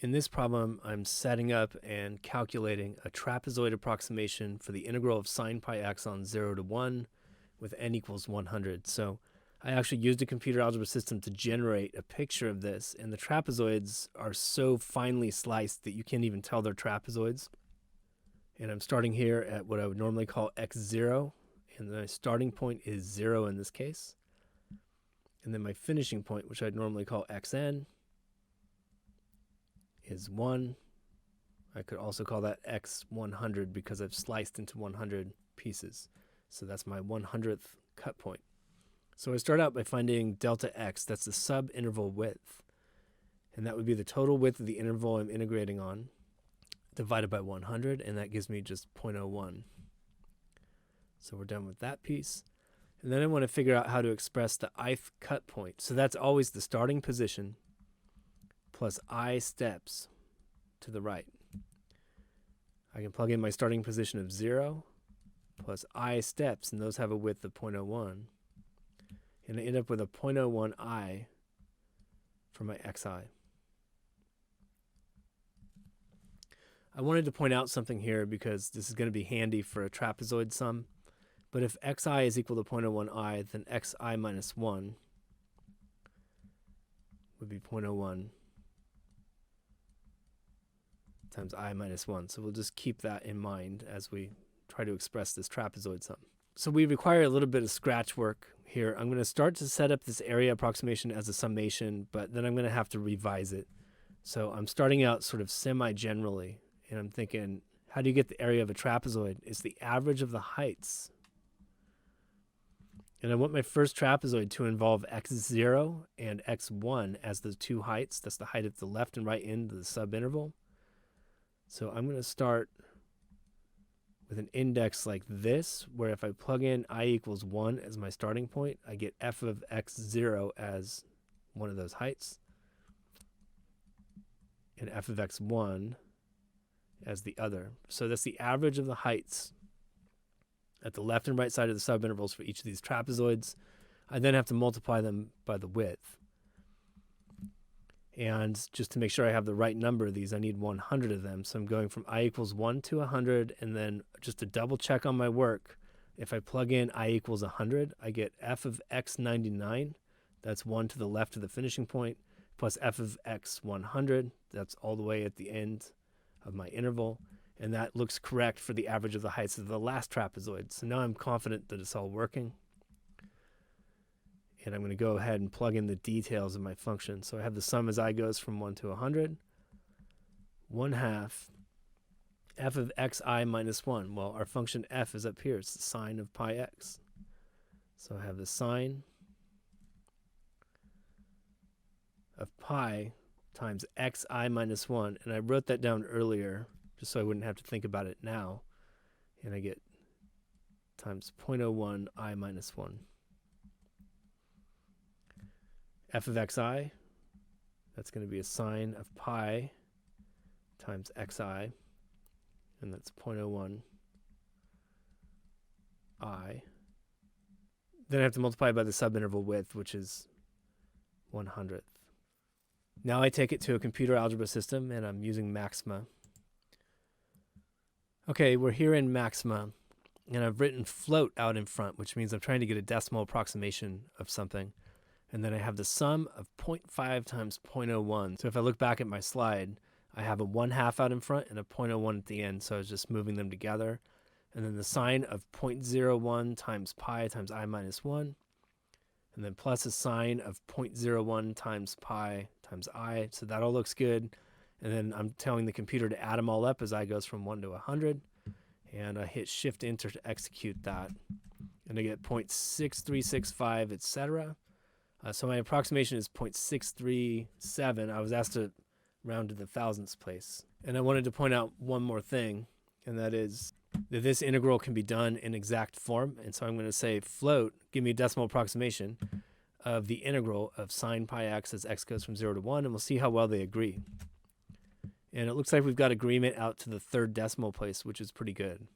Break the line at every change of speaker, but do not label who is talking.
In this problem, I'm setting up and calculating a trapezoid approximation for the integral of sine pi x on 0 to 1 with n equals 100. So I actually used a computer algebra system to generate a picture of this, and the trapezoids are so finely sliced that you can't even tell they're trapezoids. And I'm starting here at what I would normally call x0, and my starting point is 0 in this case. And then my finishing point, which I'd normally call xn, is 1. I could also call that x100 because I've sliced into 100 pieces. So that's my 100th cut point. So I start out by finding delta x, that's the sub-interval width. And that would be the total width of the interval I'm integrating on, divided by 100, and that gives me just 0.01. So we're done with that piece. And then I want to figure out how to express the ith cut point. So that's always the starting position plus I steps to the right. I can plug in my starting position of 0 plus I steps, and those have a width of 0.01. And I end up with a 0.01 I for my xi. I wanted to point out something here because this is going to be handy for a trapezoid sum. But if xi is equal to 0.01 I, then xi minus 1 would be 0.01 times I minus 1. So we'll just keep that in mind as we try to express this trapezoid sum. So we require a little bit of scratch work here. I'm going to start to set up this area approximation as a summation, but then I'm going to have to revise it. So I'm starting out sort of semi-generally, and I'm thinking, how do you get the area of a trapezoid? It's the average of the heights. And I want my first trapezoid to involve x0 and x1 as the two heights. That's the height at the left and right end of the subinterval. So I'm going to start with an index like this, where if I plug in I equals 1 as my starting point, I get f of x0 as one of those heights, and f of x1 as the other. So that's the average of the heights at the left and right side of the subintervals for each of these trapezoids. I then have to multiply them by the width. And just to make sure I have the right number of these, I need 100 of them. So I'm going from I equals 1 to 100, and then just to double check on my work, if I plug in I equals 100, I get f of x99, that's 1 to the left of the finishing point, plus f of x100, that's all the way at the end of my interval. And that looks correct for the average of the heights of the last trapezoid. So now I'm confident that it's all working. And I'm going to go ahead and plug in the details of my function. So I have the sum as I goes from 1 to 100. 1/2 f of xi minus 1. Well, our function f is up here. It's the sine of pi x. So I have the sine of pi times xi minus 1. And I wrote that down earlier just so I wouldn't have to think about it now. And I get times 0.01 I minus 1. F of xi, that's going to be a sine of pi times xi, and that's 0.01 I. Then I have to multiply by the subinterval width, which is 100th. Now I take it to a computer algebra system, and I'm using Maxima. Okay, we're here in Maxima, and I've written float out in front, which means I'm trying to get a decimal approximation of something. And then I have the sum of 0.5 times 0.01. So if I look back at my slide, I have a 1/2 out in front and a 0.01 at the end. So I was just moving them together. And then the sine of 0.01 times pi times I minus 1. And then plus a sine of 0.01 times pi times I. So that all looks good. And then I'm telling the computer to add them all up as I goes from 1 to 100. And I hit Shift Enter to execute that. And I get 0.6365, etc. So my approximation is 0.637. I was asked to round to the thousandths place. And I wanted to point out one more thing, and that is that this integral can be done in exact form. And so I'm going to say float, give me a decimal approximation of the integral of sine pi x as x goes from 0 to 1, and we'll see how well they agree. And it looks like we've got agreement out to the third decimal place, which is pretty good.